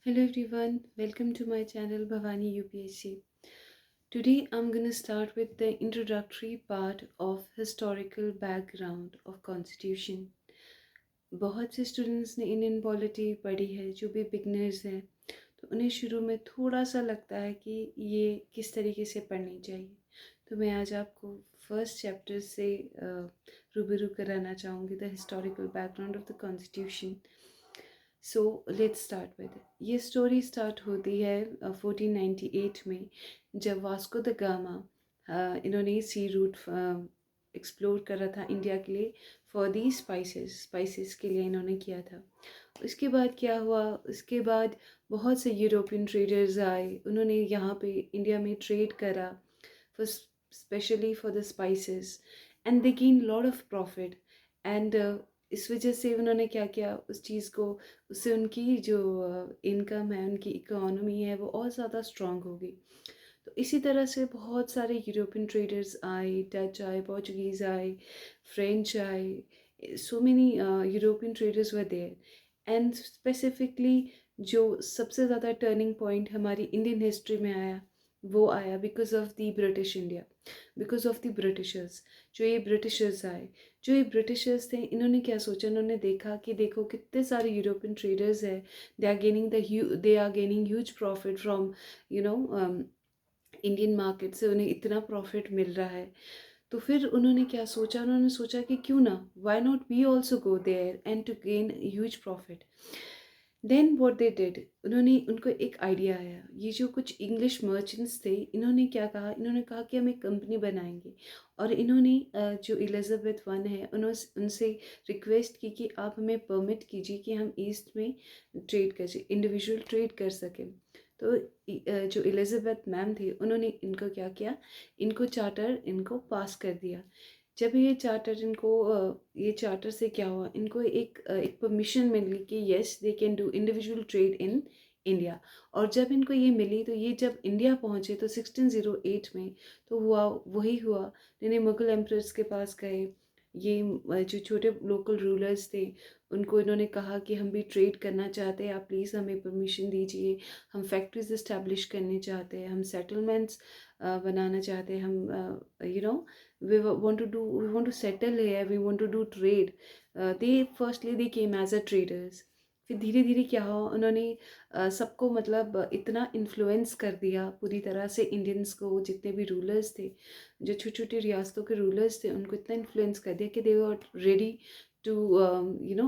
Hello everyone, welcome to my channel Bhavani UPSC. Today I'm going to start with the introductory part of historical background of constitution. बहुत से students ने Indian polity पढ़ी है जो भी beginners हैं, तो उन्हें शुरू में थोड़ा सा लगता है कि ये किस तरीके से पढ़नी चाहिए। तो मैं आज आपको फर्स्ट चैप्टर से रूबरू कराना चाहूँगी, the historical background of the constitution. So let's start with ये स्टोरी स्टार्ट होती है 1498 में, जब वास्को द गामा इन्होंने सी रूट एक्सप्लोर करा था इंडिया के लिए फॉर दी स्पाइसेस के लिए इन्होंने किया था। उसके बाद क्या हुआ, उसके बाद बहुत से यूरोपियन ट्रेडर्स आए, उन्होंने यहाँ पे इंडिया में ट्रेड करा for specially for the spices and they gain lot of profit. And इस वजह से उन्होंने क्या किया, उस चीज़ को, उससे उनकी जो इनकम है, उनकी इकोनॉमी है, वो और ज़्यादा स्ट्रांग होगी। तो इसी तरह से बहुत सारे यूरोपियन ट्रेडर्स आए, डच आए, पोर्चुगीज़ आए, फ्रेंच आए, so many European traders were there. And specifically जो सबसे ज़्यादा टर्निंग पॉइंट हमारी इंडियन हिस्ट्री में आया, वो आया because of the British India, because of the Britishers. जो ये ब्रिटिशर्स थे, इन्होंने क्या सोचा, इन्होंने देखा कि देखो कितने सारे यूरोपियन ट्रेडर्स हैं, they are gaining huge profit from you know Indian market से, उन्हें इतना प्रॉफिट मिल रहा है। तो फिर उन्होंने क्या सोचा, उन्होंने सोचा कि क्यों ना, why not we also go there and to gain huge profit. Then what they did, उनको एक आइडिया आया। ये जो कुछ इंग्लिश मर्चेंट्स थे, इन्होंने क्या कहा, इन्होंने कहा कि हम एक कंपनी बनाएंगे। और इन्होंने जो एलिजाबेथ वन है, उन्होंने उनसे रिक्वेस्ट की कि आप हमें परमिट कीजिए कि हम ईस्ट में ट्रेड कर, इंडिविजुअल ट्रेड कर सकें। तो जो एलिजाबेथ मैम थी, उन्होंने इनको क्या किया, इनको चार्टर इनको पास कर दिया। जब ये चार्टर इनको ये चार्टर से क्या हुआ, इनको एक परमिशन मिली कि yes they can do individual trade in India. और जब इनको ये मिली, तो ये जब इंडिया पहुँचे तो 1608 में, तो वही हुआ, इन्हें मुगल एम्परर्स के पास गए। ये जो छोटे लोकल रूलर्स थे, उनको इन्होंने कहा कि हम भी ट्रेड करना चाहते हैं, आप प्लीज़ हमें परमिशन दीजिए, हम फैक्ट्रीज इस्टेब्लिश करने चाहते हैं, हम सेटलमेंट्स बनाना चाहते हैं, हम we want to settle here, we want to do trade. They came as a traders. फिर धीरे धीरे क्या हुआ, उन्होंने सबको मतलब इतना इन्फ्लुएंस कर दिया पूरी तरह से, इंडियंस को, जितने भी रूलर्स थे, जो छोटी छोटी रियासतों के रूलर्स थे, उनको इतना इन्फ्लुएंस कर दिया कि they were ready to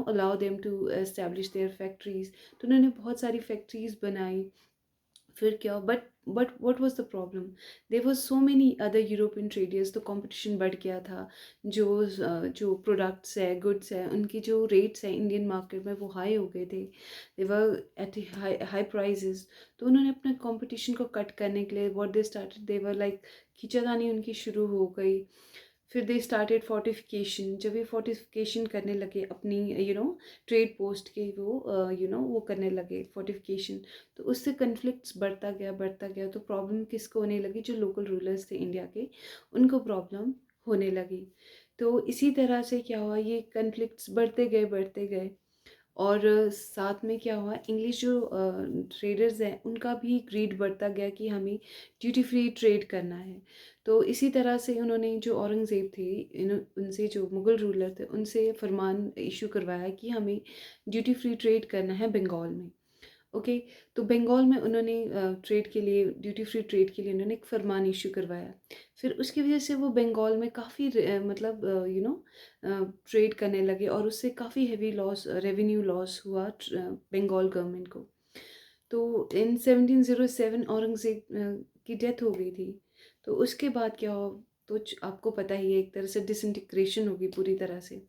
allow them to establish their factories. तो उन्होंने बहुत सारी फैक्ट्रीज बनाई। फिर क्या, but what was the problem, there was so many other European traders, तो कंपटीशन बढ़ गया था। जो प्रोडक्ट्स है, गुड्स है, उनकी जो रेट्स है इंडियन मार्केट में, वो हाई हो गए थे, they were at high prices. तो उन्होंने अपने कंपटीशन को कट करने के लिए what they started, they were like, खींचातानी उनकी शुरू हो गई। फिर दे स्टार्टेड फोर्टिफिकेशन। जब ये फोर्टिफिकेशन करने लगे अपनी ट्रेड पोस्ट के, वो करने लगे फोर्टिफिकेशन, तो उससे कन्फ्लिक्ट्स बढ़ता गया। तो प्रॉब्लम किसको होने लगी, जो लोकल रूलर्स थे इंडिया के, उनको प्रॉब्लम होने लगी। तो इसी तरह से क्या हुआ, ये कन्फ्लिक्ट्स बढ़ते गए। और साथ में क्या हुआ, इंग्लिश जो ट्रेडर्स हैं, उनका भी ग्रीड बढ़ता गया कि हमें ड्यूटी फ्री ट्रेड करना है। तो इसी तरह से उन्होंने, जो औरंगज़ेब थे, उनसे, जो मुग़ल रूलर थे, उनसे फरमान इशू करवाया कि हमें ड्यूटी फ्री ट्रेड करना है बंगाल में। ओके। तो बंगाल में उन्होंने ट्रेड के लिए, ड्यूटी फ्री ट्रेड के लिए उन्होंने एक फरमान इशू करवाया। फिर उसकी वजह से वो बंगाल में काफ़ी मतलब ट्रेड करने लगे, और उससे काफ़ी हैवी लॉस, रेवेन्यू लॉस हुआ बंगाल गवर्नमेंट को। तो इन 1707 औरंगज़ेब की डेथ हो गई थी। तो उसके बाद क्या हुआ, तो आपको पता ही है, एक तरह से डिसइंटीग्रेशन होगी पूरी तरह से।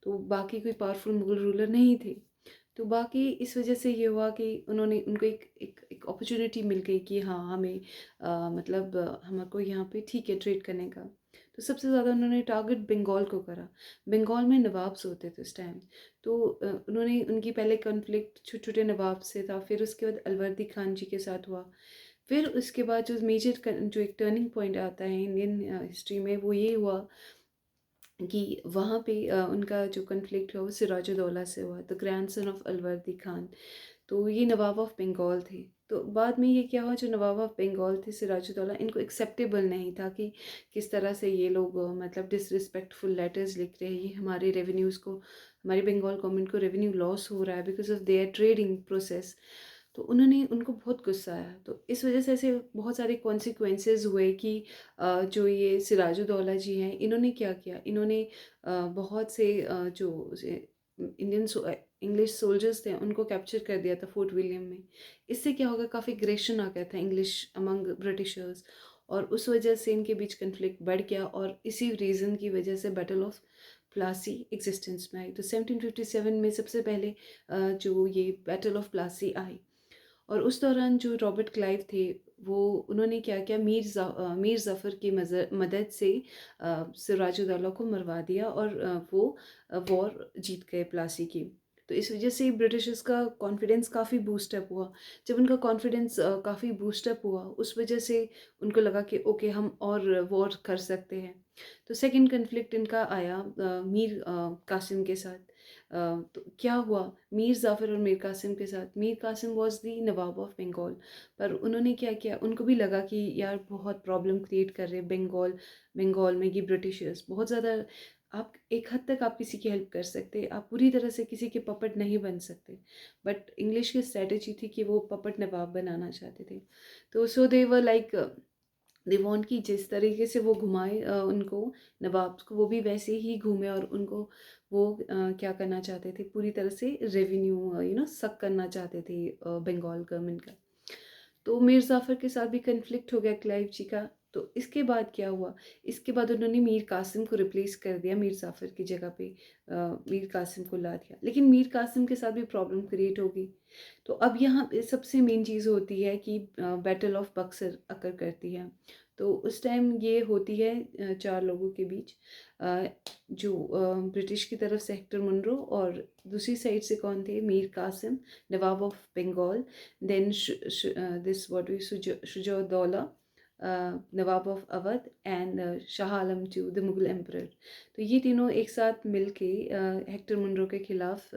तो बाकी कोई पावरफुल मुगल रूलर नहीं थे। तो बाकी इस वजह से ये हुआ कि उनको एक अपॉर्चुनिटी मिल गई कि हाँ, हमें मतलब हमको यहाँ पे ठीक है ट्रेड करने का। तो सबसे ज़्यादा उन्होंने टारगेट बंगाल को करा। बंगाल में नवाब्स होते थे उस टाइम। तो उन्होंने, उनकी पहले कॉन्फ्लिक्ट छोटे छोटे नवाब से था, फिर उसके बाद अलवर्दी खान जी के साथ हुआ। फिर उसके बाद जो मेजर, जो एक टर्निंग पॉइंट आता है इंडियन हिस्ट्री में, वो ये हुआ कि वहाँ पे उनका जो कॉन्फ्लिक्ट हुआ, वो सिराजुद्दौला से हुआ, the grandson of Alivardi Khan. तो ये नवाब ऑफ बंगाल थे। तो बाद में ये क्या हुआ, जो नवाब ऑफ बंगाल थे सिराजुद्दौला, इनको एक्सेप्टेबल नहीं था कि किस तरह से ये लोग मतलब डिसरिस्पेक्टफुल लेटर्स लिख रहे हैं, ये हमारे रेवेन्यूज़ को, हमारी बंगाल गवर्नमेंट को रेवेन्यू लॉस हो रहा है because of their trading process. तो उन्होंने, उनको बहुत गुस्सा आया। तो इस वजह से ऐसे बहुत सारे कॉन्सिक्वेंसेस हुए कि जो ये सिराजुद्दौला जी हैं, इन्होंने क्या किया, इन्होंने बहुत से जो इंडियन इंग्लिश सोल्जर्स थे उनको कैप्चर कर दिया था फोर्ट विलियम में। इससे क्या होगा, काफ़ी ग्रेशन आ गया था इंग्लिश अमंग ब्रिटिशर्स, और उस वजह से इनके बीच कन्फ्लिक्ट बढ़ गया, और इसी रीज़न की वजह से बैटल ऑफ प्लासी एग्जिस्टेंस में आई। तो 1757 में सबसे पहले जो ये बैटल ऑफ प्लासी आई, और उस दौरान जो रॉबर्ट क्लाइव थे, वो उन्होंने क्या किया, मीर ज़फ़र की मदद से सिराजुद्दौला को मरवा दिया, और वो वॉर जीत गए प्लासी की। तो इस वजह से ब्रिटिशर्स का कॉन्फिडेंस काफ़ी बूस्टअप हुआ। जब उनका कॉन्फिडेंस काफ़ी बूस्टअप हुआ, उस वजह से उनको लगा कि ओके, हम और वॉर कर सकते हैं। तो सेकंड कन्फ्लिक्ट इनका आया मीर कासिम के साथ। तो क्या हुआ मीर ज़ाफ़र और मीर कासिम के साथ, Mir Qasim was the nawab of Bengal, पर उन्होंने क्या किया, उनको भी लगा कि यार बहुत प्रॉब्लम क्रिएट कर रहे बंगाल बंगाल में ये ब्रिटिशर्स बहुत ज़्यादा। आप एक हद तक आप किसी की हेल्प कर सकते, आप पूरी तरह से किसी के पपट नहीं बन सकते, बट इंग्लिश की स्ट्रेटजी थी कि वो पपट नवाब बनाना चाहते थे। तो सो दे वर लाइक दे वांट कि जिस तरीके से वो घुमाए उनको नवाब को, वो भी वैसे ही घूमे, और उनको वो क्या करना चाहते थे, पूरी तरह से रेवेन्यू सक करना चाहते थे बंगाल गवर्नमेंट का। तो मीर ज़ाफ़र के साथ भी कन्फ्लिक्ट हो गया क्लाइव जी का। तो इसके बाद क्या हुआ, इसके बाद उन्होंने मीर कासिम को रिप्लेस कर दिया, मीर ज़ाफ़र की जगह पे मीर कासिम को ला दिया, लेकिन मीर कासिम के साथ भी प्रॉब्लम क्रिएट होगी। तो अब यहाँ पे सबसे मेन चीज़ होती है कि बैटल ऑफ बक्सर अकर करती है। तो उस टाइम ये होती है चार लोगों के बीच, जो ब्रिटिश की तरफ से हेक्टर मुनरो, और दूसरी साइड से कौन थे, Mir Kasim Nawab of Bengal, then this what we Shuja'ud-Dawla, Nawab of Awadh, and Shah Alam two the Mughal emperor. तो ये तीनों एक साथ मिलके हेक्टर मुनरो के खिलाफ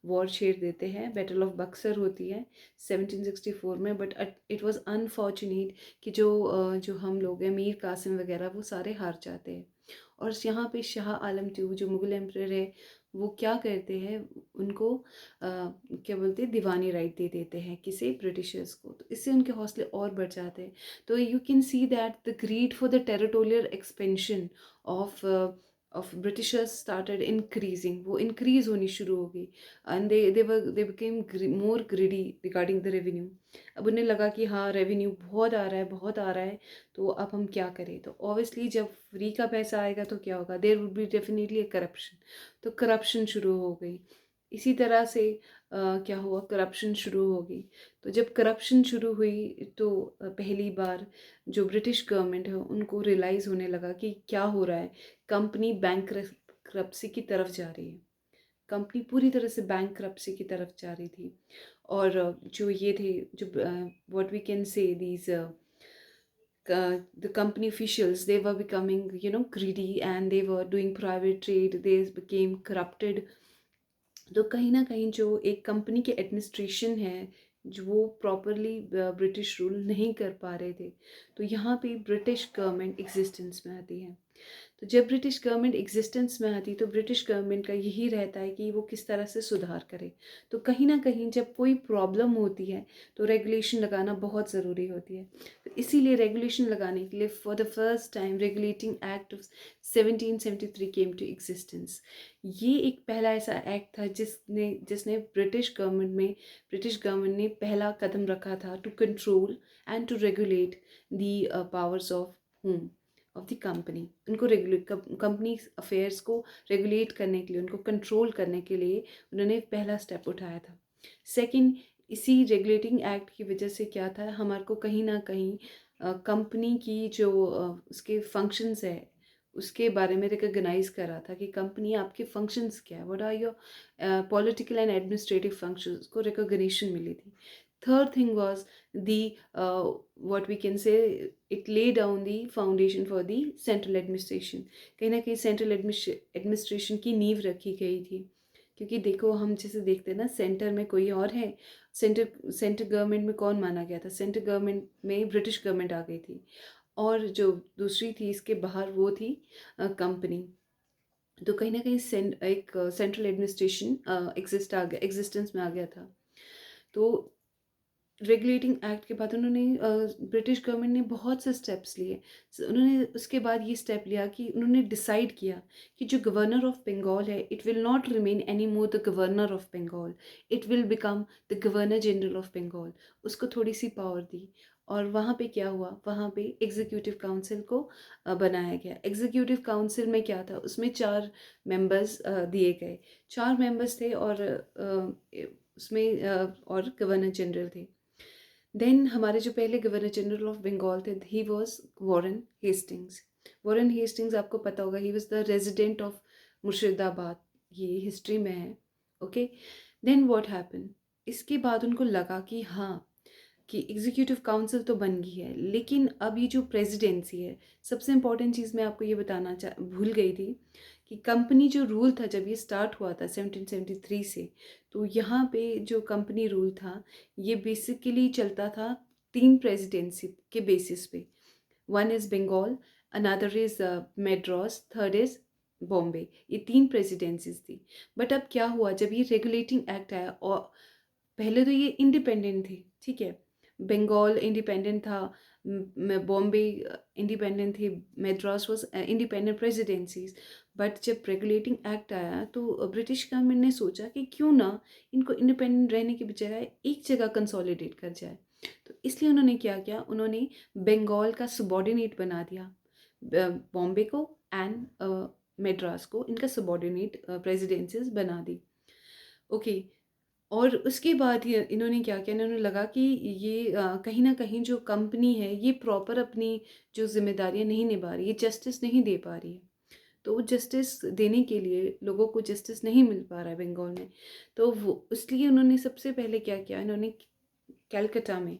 वॉर छेड़ देते हैं। बैटल ऑफ बक्सर होती है 1764 में, बट इट वाज अनफॉर्चुनेट कि जो हम लोग हैं मीर कासिम वगैरह, वो सारे हार जाते हैं। और यहाँ पे शाह आलम टू जो मुगल एम्परर है, वो क्या करते हैं, उनको क्या बोलते हैं, दीवानी राइट दे देते हैं किसे, ब्रिटिशर्स को। तो इससे उनके हौसले और बढ़ जाते हैं। तो you can see that the greed for the territorial expansion of Britishers started increasing, वो इंक्रीज होनी शुरू हो गई, and they became more greedy regarding the revenue. अब उन्हें लगा कि हाँ, रेवेन्यू बहुत आ रहा है, बहुत आ रहा है, तो अब हम क्या करें। तो ऑब्वियसली जब फ्री का पैसा आएगा तो क्या होगा, there would be definitely a corruption. तो करप्शन शुरू हो गई। इसी तरह से क्या हुआ, करप्शन शुरू हो गई। तो जब करप्शन शुरू हुई तो पहली बार जो ब्रिटिश गवर्नमेंट है उनको रियलाइज़ होने लगा कि क्या हो रहा है, कंपनी बैंकरप्सी की तरफ जा रही है। कंपनी पूरी तरह से बैंकरप्सी की तरफ जा रही थी। और जो ये थे, जो what we can say these the company officials, they were becoming greedy, and they were doing private trade, they became corrupted। तो कहीं ना कहीं जो एक कंपनी के एडमिनिस्ट्रेशन है, जो वो प्रॉपरली ब्रिटिश रूल नहीं कर पा रहे थे। तो यहाँ पे ब्रिटिश गवर्नमेंट एग्जिस्टेंस में आती है। तो जब ब्रिटिश गवर्नमेंट एग्जिस्टेंस में आती, तो ब्रिटिश गवर्नमेंट का यही रहता है कि वो किस तरह से सुधार करे। तो कहीं ना कहीं जब कोई प्रॉब्लम होती है तो रेगुलेशन लगाना बहुत ज़रूरी होती है। तो इसीलिए रेगुलेशन लगाने के लिए for the first time regulating act of 1773 came to existence. ये एक पहला ऐसा एक्ट था जिसने जिसने ब्रिटिश गवर्नमेंट ने पहला कदम रखा था to control and to regulate the powers of home of the company. उनको रेगुलेट, कंपनी अफेयर्स को रेगुलेट करने के लिए, उनको कंट्रोल करने के लिए उन्होंने पहला स्टेप उठाया था। सेकंड, इसी रेगुलेटिंग एक्ट की वजह से क्या था, हमारे को कहीं ना कहीं कंपनी की जो उसके फंक्शंस है उसके बारे में रिकग्नाइज कर रहा था कि कंपनी आपके फंक्शंस क्या है, what are your political and administrative functions को रिकग्निशन मिली थी। Third thing was the what we can say, it lay down the foundation for the central administration। कहीं ना कहीं सेंट्रल एडमिनिस्ट्रेशन की नींव रखी गई थी। क्योंकि देखो हम जैसे देखते हैं ना, सेंटर में कोई और है, सेंटर गवर्नमेंट में कौन माना गया था, सेंटर गवर्नमेंट में ब्रिटिश गवर्नमेंट आ गई थी, और जो दूसरी थी इसके बाहर वो थी कंपनी। तो कहीं ना कहीं एक सेंट्रल एडमिनिस्ट्रेशन एग्जिस्टेंस में आ गया था। तो रेगुलेटिंग एक्ट के बाद उन्होंने ब्रिटिश गवर्नमेंट ने बहुत से स्टेप्स लिए। उन्होंने उसके बाद ये स्टेप लिया कि उन्होंने डिसाइड किया कि जो गवर्नर ऑफ बंगाल है, it will not remain any more the governor of Bengal, it will become the governor general of Bengal. उसको थोड़ी सी पावर दी। और वहाँ पे क्या हुआ, वहाँ पे एग्जीक्यूटिव काउंसिल को बनाया गया। एग्जीक्यूटिव काउंसिल में क्या था, उसमें 4 मेंबर्स दिए गए। 4 मेंबर्स थे, और उसमें और गवर्नर जनरल थे। देन हमारे जो पहले गवर्नर जनरल ऑफ बंगाल थे, he was Warren Hastings. Warren Hastings आपको पता होगा, he was the resident of Murshidabad, ये हिस्ट्री में है। ओके, देन व्हाट हैपन, इसके बाद उनको लगा कि हाँ, कि एग्जीक्यूटिव काउंसिल तो बन गई है, लेकिन अब ये जो प्रेसिडेंसी है, सबसे इम्पॉर्टेंट चीज़ मैं आपको ये बताना भूल गई थी कि कंपनी जो रूल था जब ये स्टार्ट हुआ था 1773 से, तो यहाँ पे जो कंपनी रूल था ये बेसिकली चलता था 3 प्रेसिडेंसी के बेसिस पे। One is Bengal, another is Madras, third is Bombay. ये 3 प्रेसिडेंसीज थी। बट अब क्या हुआ, जब ये रेगुलेटिंग एक्ट आया, और पहले तो ये इंडिपेंडेंट थे, ठीक है, बंगाल इंडिपेंडेंट था, बॉम्बे इंडिपेंडेंट थी, Madras was independent presidencies. But जब रेगुलेटिंग एक्ट आया तो ब्रिटिश गवर्नमेंट ने सोचा कि क्यों ना इनको इंडिपेंडेंट रहने की बजाय एक जगह कंसोलिडेट कर जाए। तो इसलिए उन्होंने क्या किया, उन्होंने बंगाल का सबॉर्डिनेट बना दिया, बॉम्बे को एंड मद्रास को इनका सबॉर्डिनेट प्रेसिडेंसीज बना दी। ओके, और उसके बाद ये इन्होंने क्या किया, इन्होंने लगा कि ये कहीं ना कहीं जो कंपनी है ये प्रॉपर अपनी जो जिम्मेदारियां नहीं निभा रही है, जस्टिस नहीं दे पा रही है। तो वो जस्टिस देने के लिए लोगों को जस्टिस नहीं मिल पा रहा है बंगाल में। तो वो इसलिए उन्होंने सबसे पहले क्या किया, इन्होंने कैलकाटा में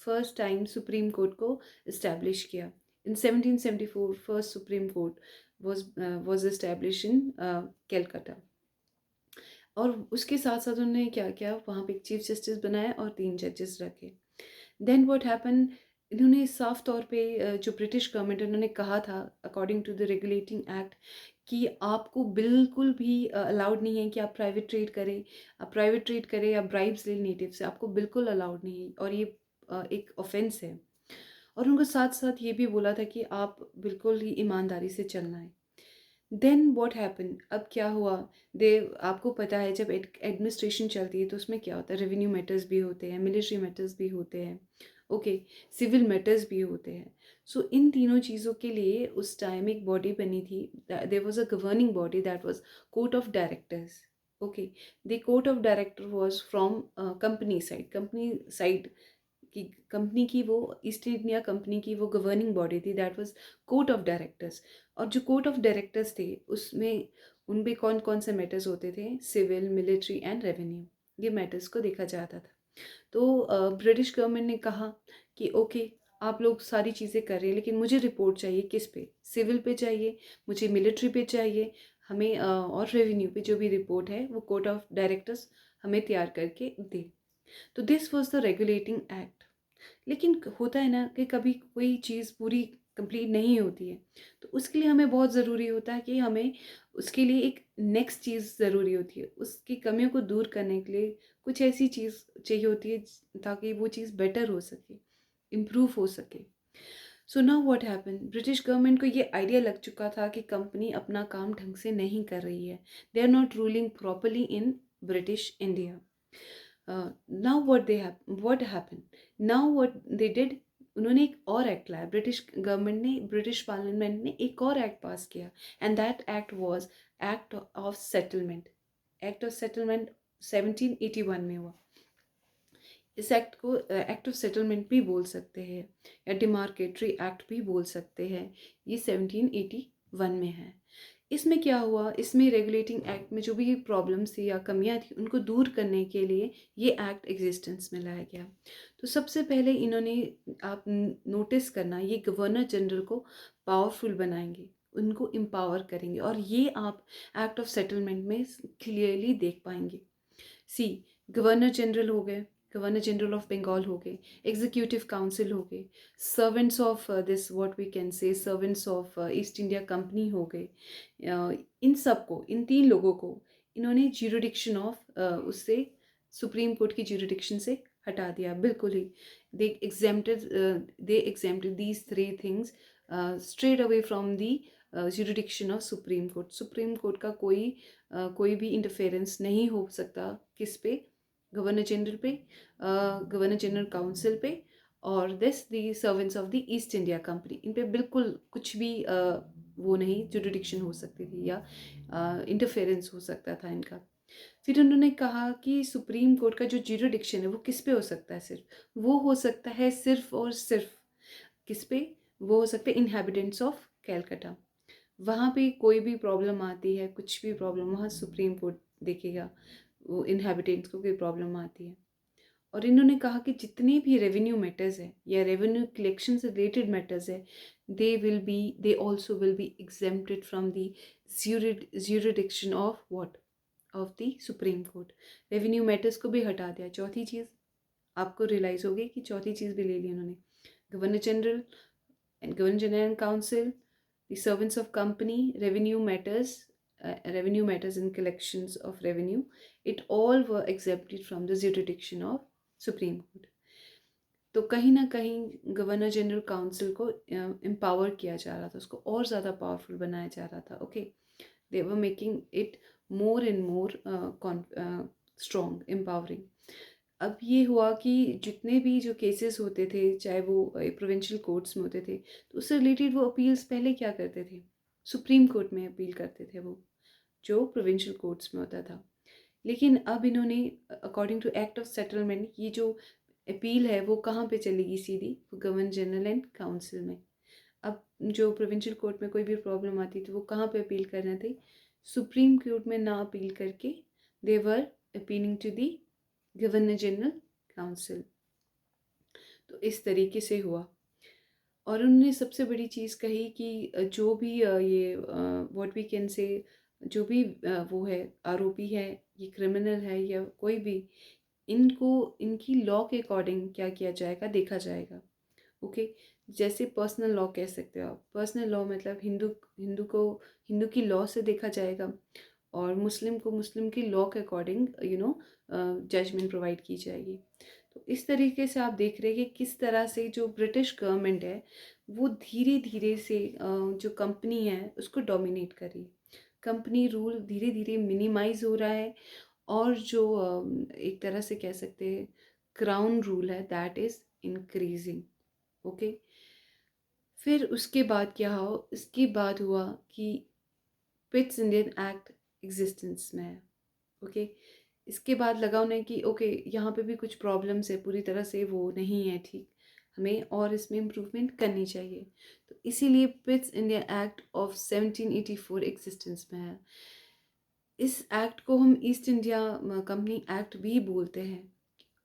फर्स्ट टाइम सुप्रीम कोर्ट को इस्टेब्लिश किया। इन 1774 first supreme court was established in Calcutta. और उसके साथ साथ उन्होंने क्या किया, वहाँ पे एक चीफ जस्टिस बनाया और 3 जजेस रखे। देन व्हाट हैपन, इन्होंने साफ तौर पे जो ब्रिटिश गवर्नमेंट उन्होंने कहा था according to the regulating act कि आपको बिल्कुल भी अलाउड नहीं है कि आप प्राइवेट ट्रेड करें, या ब्राइब्स ले नेटिव से, आपको बिल्कुल अलाउड नहीं है, और ये एक ऑफेंस है। और उनको साथ साथ ये भी बोला था कि आप बिल्कुल ही ईमानदारी से चलना है। देन व्हाट हैपन, अब क्या हुआ, दे आपको पता है जब एडमिनिस्ट्रेशन चलती है तो उसमें क्या होता है, रेवेन्यू मैटर्स भी होते हैं, मिलिट्री मैटर्स भी होते हैं, ओके, सिविल मैटर्स भी होते हैं। सो इन तीनों चीज़ों के लिए उस टाइम एक बॉडी बनी थी, there was a governing body, that was court of directors. Okay, the court of director was from company side कि कंपनी की वो ईस्ट इंडिया कंपनी की वो गवर्निंग बॉडी थी, that was court of directors. और जो कोर्ट ऑफ डायरेक्टर्स थे उसमें उन पे कौन कौन से मैटर्स होते थे, सिविल, मिलिट्री एंड रेवेन्यू, ये मैटर्स को देखा जाता था। तो ब्रिटिश गवर्नमेंट ने कहा कि ओके, आप लोग सारी चीज़ें कर रहे हैं, लेकिन मुझे रिपोर्ट चाहिए, किस पे, सिविल पे चाहिए, मुझे मिलिट्री पे चाहिए, हमें और रेवेन्यू पे जो भी रिपोर्ट है वो कोर्ट ऑफ डायरेक्टर्स हमें तैयार करके दे। तो this was the regulating act. लेकिन होता है ना कि कभी कोई चीज़ पूरी कंप्लीट नहीं होती है, तो उसके लिए हमें बहुत ज़रूरी होता है कि हमें उसके लिए एक नेक्स्ट चीज़ ज़रूरी होती है, उसकी कमियों को दूर करने के लिए कुछ ऐसी चीज़ चाहिए होती है ताकि वो चीज़ बेटर हो सके, इम्प्रूव हो सके। So now what happen, British government को ये आइडिया लग चुका था कि कंपनी अपना काम ढंग से नहीं कर रही है, they are not ruling properly in British India. Now what happen, now what they did, उन्होंने एक और एक्ट लाया, ब्रिटिश पार्लियामेंट ने एक और एक्ट पास किया, and that act was act of settlement. Act of settlement 1781 में हुआ। इस एक्ट को एक्ट ऑफ सेटलमेंट भी बोल सकते हैं, या डिमार्केटरी एक्ट भी बोल सकते हैं। ये 1781 में है। इसमें क्या हुआ, इसमें रेगुलेटिंग एक्ट में जो भी प्रॉब्लम्स थी या कमियां थी उनको दूर करने के लिए ये एक्ट एग्जिस्टेंस में लाया गया। तो सबसे पहले इन्होंने, आप नोटिस करना, ये गवर्नर जनरल को पावरफुल बनाएंगे। उनको एम्पावर करेंगे। और ये आप एक्ट ऑफ सेटलमेंट में क्लियरली देख पाएंगे। सी, गवर्नर जनरल हो गए, गवर्नर जनरल ऑफ बंगाल हो गए, एग्जीक्यूटिव काउंसिल हो गए, servants of this what we can say servants of East India Company हो गए। इन सबको, इन 3 लोगों को इन्होंने ज्यूरिडिक्शन ऑफ उससे सुप्रीम कोर्ट की ज्यूरिडिक्शन से हटा दिया बिल्कुल ही। They exempted these 3 things straight away from the jurisdiction of Supreme Court. Supreme Court का कोई भी इंटरफेरेंस नहीं हो सकता किस पे, गवर्नर जनरल पे, गवर्नर जनरल काउंसिल पे, और दी servants of the East India Company, इन पे बिल्कुल कुछ भी वो नहीं जुरिडिक्शन हो सकती थी या इंटरफेरेंस हो सकता था इनका। फिर उन्होंने कहा कि सुप्रीम कोर्ट का जो जुरिडिक्शन है वो किस पे हो सकता है, सिर्फ वो हो सकता है सिर्फ और सिर्फ किस पे, वो हो सकता है इनहेबिटेंट्स ऑफ कैलकाटा। वहाँ पे कोई भी प्रॉब्लम आती है, कुछ भी प्रॉब्लम, वहाँ सुप्रीम कोर्ट देखेगा। वो इनहेबिटेंट्स को कोई प्रॉब्लम आती है। और इन्होंने कहा कि जितने भी रेवेन्यू मैटर्स है या रेवेन्यू कलेक्शन से रिलेटेड मैटर्स है, they also will be exempted from the jurisdiction of what, of the supreme court. Revenue matters को भी हटा दिया। चौथी चीज़ आपको रियलाइज होगी कि चौथी चीज़ भी ले ली उन्होंने, governor general and council, the servants of company, revenue matters and collections of revenue, it all were exempted from the jurisdiction of Supreme Court. तो कहीं ना कहीं गवर्नर जनरल काउंसिल को एम्पावर किया जा रहा था, उसको और ज़्यादा पावरफुल बनाया जा रहा था। Okay, they were making it more and more strong, empowering. अब ये हुआ कि जितने भी जो केसेस होते थे, चाहे वो प्रोविंशियल कोर्ट्स में होते थे, तो उससे रिलेटेड वो अपील्स पहले क्या करते थे, सुप्रीम कोर्ट में अपील करते थे, वो जो प्रोविंशियल कोर्ट्स में होता था। लेकिन अब इन्होंने according to act of settlement ये जो अपील है वो कहाँ पे चलेगी, सीधी गवर्नर जनरल एंड काउंसिल में। अब जो प्रोविंशियल कोर्ट में कोई भी प्रॉब्लम आती थी वो कहाँ पे अपील करना थी, सुप्रीम कोर्ट में ना अपील करके they were appealing to the governor general council. तो इस तरीके से हुआ। और उन्होंने सबसे बड़ी चीज़ कही कि जो भी ये व्हाट वी कैन से, जो भी वो है आरोपी है, ये क्रिमिनल है या कोई भी, इनको इनकी लॉ के अकॉर्डिंग क्या किया जाएगा, देखा जाएगा। ओके, जैसे पर्सनल लॉ कह सकते हो आप। पर्सनल लॉ मतलब हिंदू की लॉ से देखा जाएगा, और मुस्लिम को मुस्लिम की लॉ के अकॉर्डिंग जजमेंट प्रोवाइड की जाएगी। तो इस तरीके से आप देख रहे हैं कि किस तरह से जो ब्रिटिश गवर्नमेंट है वो धीरे धीरे से जो कंपनी है उसको डोमिनेट कर रही है। कंपनी रूल धीरे धीरे मिनिमाइज हो रहा है, और जो एक तरह से कह सकते हैं क्राउन रूल है, दैट इज़ इंक्रीजिंग। ओके, फिर उसके बाद क्या हुआ, इसके बाद हुआ कि पिट्स इंडियन एक्ट एग्जिस्टेंस में है। ओके, इसके बाद लगा उन्हें कि ओके यहाँ पे भी कुछ प्रॉब्लम्स है, पूरी तरह से वो नहीं है ठीक, हमें और इसमें इम्प्रूवमेंट करनी चाहिए। तो इसीलिए Pitt's India act of 1784 existence में है। इस एक्ट को हम ईस्ट इंडिया कंपनी एक्ट भी बोलते हैं।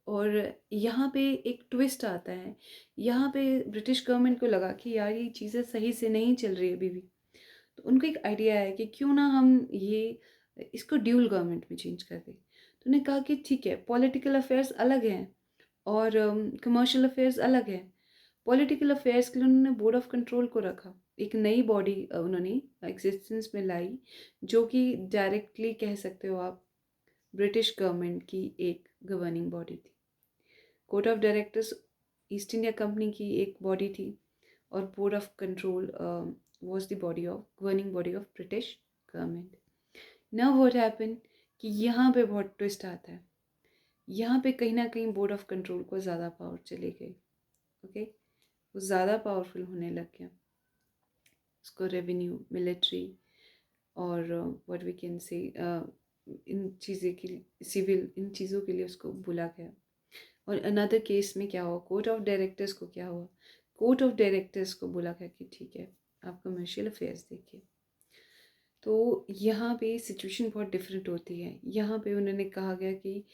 और यहाँ पे एक ट्विस्ट आता है, यहाँ पे ब्रिटिश गवर्नमेंट को लगा कि यार ये चीज़ें सही से नहीं चल रही अभी भी। तो उनको एक आइडिया है कि क्यों ना हम इसको ड्यूल गवर्नमेंट में चेंज कर दें। तो उन्होंने कहा कि ठीक है, पॉलिटिकल अफेयर्स अलग हैं और कमर्शियल अफेयर्स अलग हैं। पॉलिटिकल अफेयर्स के लिए उन्होंने बोर्ड ऑफ कंट्रोल को रखा, एक नई बॉडी उन्होंने एग्जिस्टेंस में लाई, जो कि डायरेक्टली कह सकते हो आप ब्रिटिश गवर्नमेंट की एक गवर्निंग बॉडी थी। Court of directors east India company की एक बॉडी थी, और board of control was the body of governing body of British government. Now what happened कि यहाँ पे बहुत ट्विस्ट आता है। यहाँ पे कहीं ना कहीं बोर्ड ऑफ कंट्रोल को ज़्यादा पावर चली गई। ओके, वो ज़्यादा पावरफुल होने लग गया। उसको रेवेन्यू, मिलिट्री और व्हाट वी कैन से इन चीज़ें के लिए, सिविल, इन चीज़ों के लिए उसको बुला गया। और अनदर केस में क्या हुआ, कोर्ट ऑफ डायरेक्टर्स को क्या हुआ, कोर्ट ऑफ डायरेक्टर्स को बोला गया कि ठीक है आप कमर्शियल अफेयर्स देखिए। तो यहाँ पे सिचुएशन बहुत डिफरेंट होती है। यहाँ पे उन्होंने कहा गया कि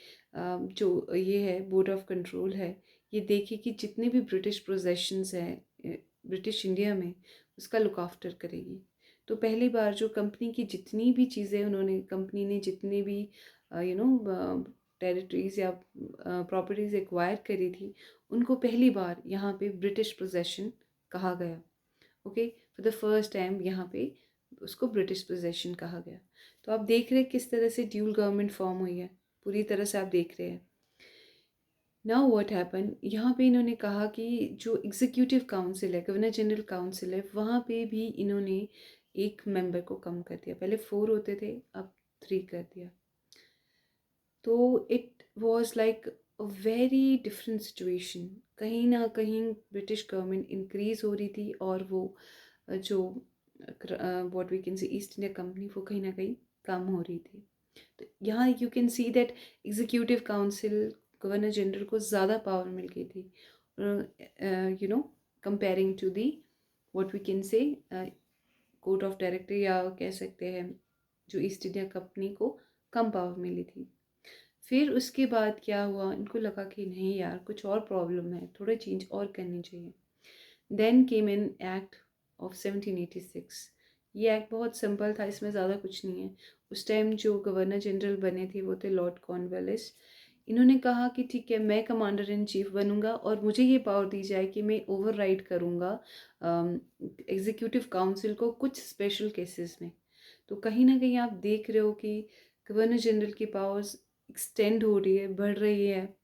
जो ये है बोर्ड ऑफ कंट्रोल है, ये देखिए कि जितने भी ब्रिटिश पोजेशंस हैं ब्रिटिश इंडिया में, उसका लुक आफ्टर करेगी। तो पहली बार जो कंपनी की जितनी भी चीज़ें उन्होंने, कंपनी ने जितनी भी टेरिटरीज या प्रॉपर्टीज एक्वायर करी थी, उनको पहली बार यहाँ पे ब्रिटिश पोजेशन कहा गया। Okay, for the first time यहाँ पे उसको ब्रिटिश पोजेशन कहा गया। तो आप देख रहे हैं किस तरह से ड्यूल गवर्नमेंट फॉर्म हुई है, पूरी तरह से आप देख रहे हैं। नाउ व्हाट हैपन, यहाँ पे इन्होंने कहा कि जो एग्जीक्यूटिव काउंसिल है, गवर्नर जनरल काउंसिल है, वहाँ पे भी इन्होंने एक मेंबर को कम कर दिया। पहले 4 होते थे, अब 3 कर दिया। तो it was like a very different situation. कहीं ना कहीं ब्रिटिश गवर्नमेंट इंक्रीज हो रही थी, और वो जो what we can say East India company, वो कहीं ना कहीं कम हो रही थी। तो यहाँ you can see that executive council, governor general को ज़्यादा पावर मिल गई थी, you know, comparing to the what we can say court of director, या कह सकते हैं जो ईस्ट इंडिया कंपनी को कम पावर मिली थी। फिर उसके बाद क्या हुआ, इनको लगा कि नहीं यार, कुछ और प्रॉब्लम है, थोड़ा चेंज और करनी चाहिए। Then came in act of 1786। ये एक्ट बहुत सिंपल था, इसमें ज़्यादा कुछ नहीं है। उस टाइम जो गवर्नर जनरल बने थे वो थे लॉर्ड कॉर्नवालिस। इन्होंने कहा कि ठीक है, मैं कमांडर इन चीफ बनूंगा और मुझे ये पावर दी जाए कि मैं ओवरराइड करूंगा एग्जीक्यूटिव काउंसिल को कुछ स्पेशल केसेस में। तो कहीं ना कहीं आप देख रहे हो कि गवर्नर जनरल की पावर्स एक्सटेंड हो रही है, बढ़ रही है,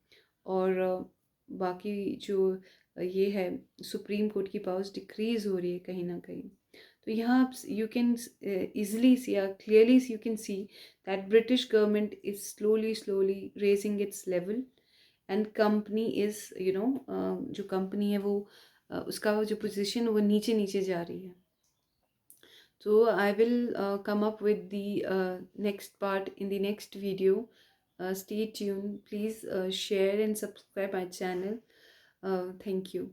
और बाकी जो ये है सुप्रीम कोर्ट की पावर्स डिक्रीज हो रही है कहीं ना कहीं। तो यहाँ आप यू कैन easily see, या clearly you can see that British government is slowly raising its level, and company is, जो कंपनी है वो उसका जो पोजीशन वो नीचे नीचे जा रही है। So I will come up with the next part in the next video. Stay tuned. Please share and subscribe my channel. Thank you.